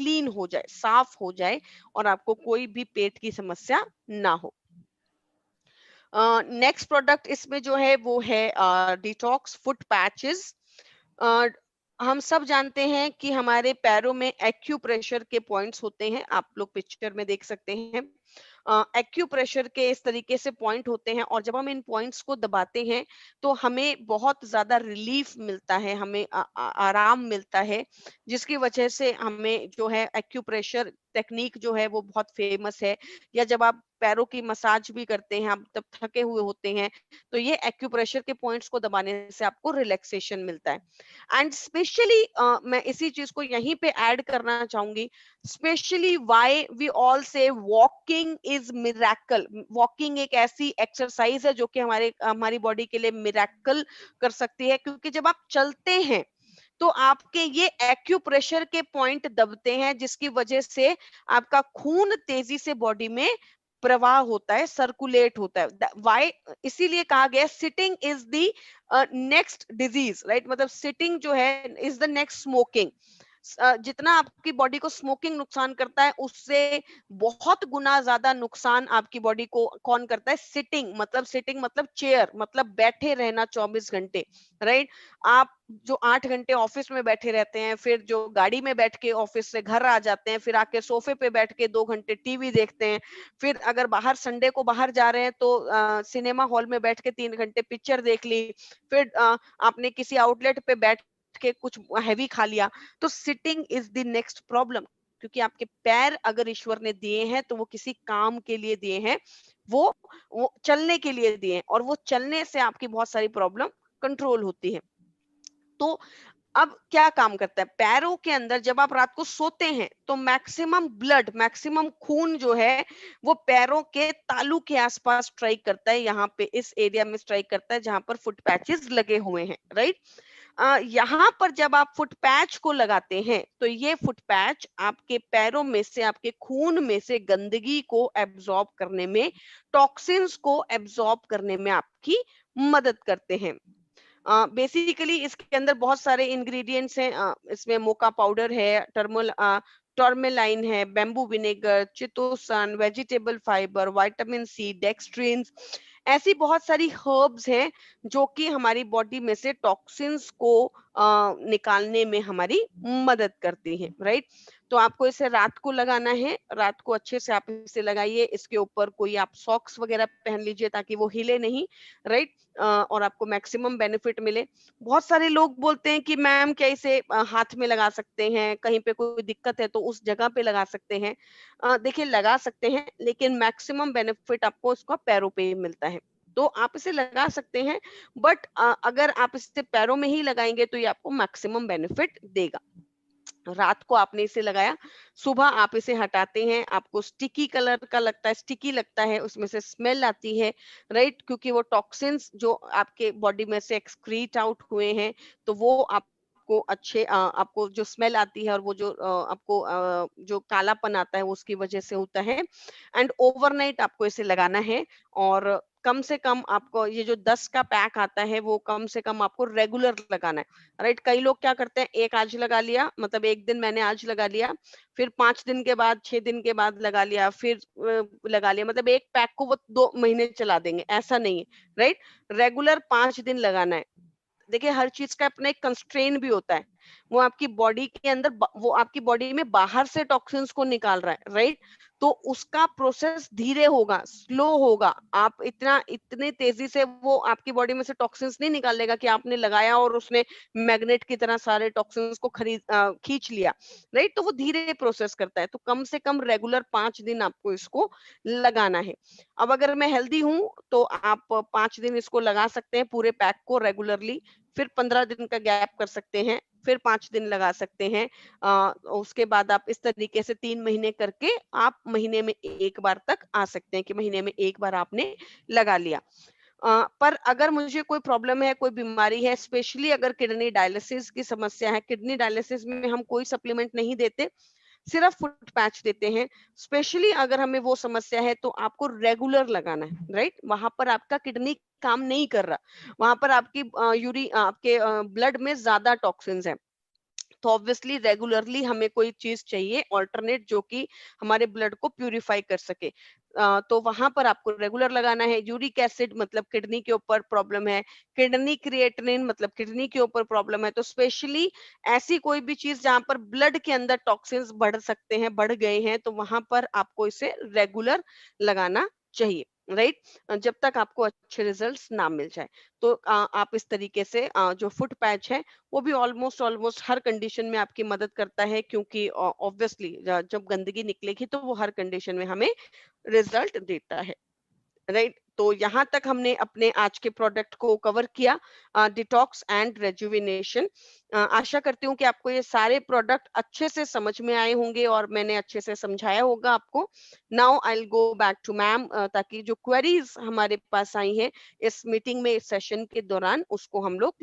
Clean हो जाए, साफ हो जाए और आपको कोई भी पेट की समस्या ना हो। नेक्स्ट प्रोडक्ट इसमें जो है वो है डिटॉक्स फुट पैचेस। हम सब जानते हैं कि हमारे पैरों में एक्यूप्रेशर के पॉइंट्स होते हैं, आप लोग पिक्चर में देख सकते हैं। एक्यूप्रेशर के इस तरीके से पॉइंट होते हैं और जब हम इन पॉइंट्स को दबाते हैं तो हमें बहुत ज्यादा रिलीफ मिलता है, हमें आराम मिलता है, जिसकी वजह से हमें जो है एक्यूप्रेशर टेक्निक जो है वो बहुत फेमस है। या जब आप पैरों की मसाज भी करते हैं, आप तब थके हुए होते हैं, तो ये एक्यूप्रेशर के पॉइंट्स को दबाने से आपको रिलैक्सेशन मिलता है। एंड स्पेशली मैं इसी चीज को यहीं पे ऐड करना चाहूंगी, स्पेशली व्हाई वी ऑल से वॉकिंग इज मिरेकल। वॉकिंग एक ऐसी एक्सरसाइज है जो कि हमारी बॉडी के लिए मिरेकल कर सकती है, क्योंकि जब आप चलते हैं तो आपके ये एक्यूप्रेशर के पॉइंट दबते हैं, जिसकी वजह से आपका खून तेजी से बॉडी में प्रवाह होता है, सर्कुलेट होता है। वाई, इसीलिए कहा गया sitting is the next disease, right? मतलब सिटिंग जो है इज द नेक्स्ट स्मोकिंग। जितना आपकी बॉडी को स्मोकिंग नुकसान करता है, उससे बहुत गुना ज्यादा नुकसान आपकी बॉडी को कौन करता है? सिटिंग। मतलब सिटिंग मतलब चेयर, मतलब बैठे रहना 24 घंटे, राइट? आप जो 8 घंटे ऑफिस में बैठे रहते हैं, फिर जो गाड़ी में बैठ के ऑफिस से घर आ जाते हैं, फिर आके सोफे पे बैठ के 2 घंटे टीवी देखते हैं, फिर अगर बाहर संडे को बाहर जा रहे हैं तो सिनेमा हॉल में बैठ के 3 घंटे पिक्चर देख ली, फिर आपने किसी आउटलेट पे बैठ के कुछ हैवी खा लिया। तो sitting is the next problem, क्योंकि आपके पैर अगर ईश्वर ने दिए हैं तो वो किसी काम के लिए दिए हैं, वो वो चलने के लिए दिए हैं, और वो चलने से आपकी बहुत सारी प्रॉब्लम कंट्रोल होती है। तो अब क्या काम करता है पैरों के अंदर? जब आप रात को सोते हैं तो मैक्सिमम ब्लड, मैक्सिमम खून जो है वो पैरों के तालू के आसपास स्ट्राइक करता है, यहाँ पे इस एरिया में स्ट्राइक करता है जहां पर फुट पैचेस लगे हुए हैं, राइट? यहाँ पर जब आप फुट पैच को लगाते हैं तो ये फुट पैच आपके पैरों में से, आपके खून में से गंदगी को एब्जॉर्ब करने में, टॉक्सिन्स को एब्जॉर्ब करने में आपकी मदद करते हैं। बेसिकली इसके अंदर बहुत सारे इंग्रेडिएंट्स हैं। इसमें मोका पाउडर है, टर्मेलाइन है, bamboo vinegar, chitosan, vegetable fibre, vitamin C, dextrin, ऐसी बहुत सारी हर्ब्स हैं जो कि हमारी बॉडी में से टॉक्सिन्स को निकालने में हमारी मदद करती हैं, राइट? तो आपको इसे रात को लगाना है, रात को अच्छे से आप इसे लगाइए, इसके ऊपर कोई आप सॉक्स वगैरह पहन लीजिए ताकि वो हिले नहीं, राइट? और आपको मैक्सिमम बेनिफिट मिले। बहुत सारे लोग बोलते हैं कि मैम क्या इसे हाथ में लगा सकते हैं, कहीं पे कोई दिक्कत है तो उस जगह पे लगा सकते हैं? देखिए, लगा सकते हैं, लेकिन मैक्सिमम बेनिफिट आपको इसका पैरों पे ही मिलता है। तो आप इसे लगा सकते हैं, बट अगर आप इसे पैरों में ही लगाएंगे तो ये आपको मैक्सिमम बेनिफिट देगा। रात को आपने इसे लगाया, सुबह आप इसे हटाते हैं, आपको स्टिकी कलर का लगता है, स्टिकी लगता है, उसमें से स्मेल आती है, राइट? क्योंकि वो टॉक्सिन्स जो आपके बॉडी में से एक्सक्रीट आउट हुए हैं, तो वो आपको आपको जो स्मेल आती है और वो जो आपको जो कालापन आता है वो उसकी वजह से होता है। एंड ओवरनाइट आपको इसे लगाना है, और कम से कम आपको ये जो 10 का पैक आता है वो कम से कम आपको रेगुलर लगाना है, राइट? कई लोग क्या करते हैं, एक आज लगा लिया, मतलब एक दिन मैंने आज लगा लिया, फिर 5 दिन के बाद, 6 दिन के बाद लगा लिया, फिर लगा लिया, मतलब एक पैक को वो 2 महीने चला देंगे, ऐसा नहीं है, राइट? रेगुलर 5 दिन लगाना है। देखिए, हर चीज का अपना एक कंस्ट्रेन भी होता है, वो आपकी बॉडी के अंदर वो आपकी बॉडी में बाहर से टॉक्सिन्स को निकाल रहा है, राइट? तो उसका प्रोसेस धीरे होगा, स्लो होगा। आप इतने तेजी से वो आपकी बॉडी में से टॉक्सिन्स नहीं निकालेगा कि आपने लगाया और उसने मैग्नेट की तरह सारे टॉक्सिन्स को खींच लिया, राइट? तो वो धीरे प्रोसेस करता है, तो कम से कम रेगुलर 5 दिन आपको इसको लगाना है। अब अगर मैं हेल्दी हूँ तो आप 5 दिन इसको लगा सकते हैं, पूरे पैक को रेगुलरली, फिर 15 दिन का गैप कर सकते हैं, फिर 5 दिन लगा सकते हैं। उसके बाद आप इस तरीके से 3 महीने करके आप महीने में एक बार तक आ सकते हैं कि महीने में एक बार आपने लगा लिया। पर अगर मुझे कोई प्रॉब्लम है, कोई बीमारी है, स्पेशली अगर किडनी डायलिसिस की समस्या है, किडनी डायलिसिस में हम कोई सप्लीमेंट नहीं देते, सिर्फ फुट पैच देते हैं। स्पेशली अगर हमें वो समस्या है तो आपको रेगुलर लगाना है, राइट? वहां पर आपका किडनी काम नहीं कर रहा, वहां पर आपकी आपके ब्लड में ज्यादा टॉक्सिन्स है, तो ऑब्वियसली रेगुलरली हमें कोई चीज चाहिए ऑल्टरनेट जो कि हमारे ब्लड को प्यूरिफाई कर सके। तो वहां पर आपको रेगुलर लगाना है। यूरिक एसिड मतलब किडनी के ऊपर प्रॉब्लम है, किडनी क्रिएटिनिन मतलब किडनी के ऊपर प्रॉब्लम है, तो स्पेशली ऐसी कोई भी चीज जहां पर ब्लड के अंदर टॉक्सिन्स बढ़ सकते हैं, बढ़ गए हैं, तो वहां पर आपको इसे रेगुलर लगाना चाहिए, राइट। जब तक आपको अच्छे रिजल्ट्स ना मिल जाए। तो आप इस तरीके से जो फुट पैच है वो भी ऑलमोस्ट ऑलमोस्ट हर कंडीशन में आपकी मदद करता है, क्योंकि ऑब्वियसली जब गंदगी निकलेगी तो वो हर कंडीशन में हमें रिजल्ट देता है, राइट। तो यहाँ तक हमने अपने आज के प्रोडक्ट को कवर किया, डिटॉक्स एंड रेजुविनेशन। आशा करती हूँ कि आपको ये सारे प्रोडक्ट अच्छे से समझ में आए होंगे और मैंने अच्छे से समझाया होगा आपको। Now I will go back to ma'am, ताकि जो क्वेरीज हमारे पास आई हैं इस मीटिंग में, इस सेशन के दौरान, उसको हम लोग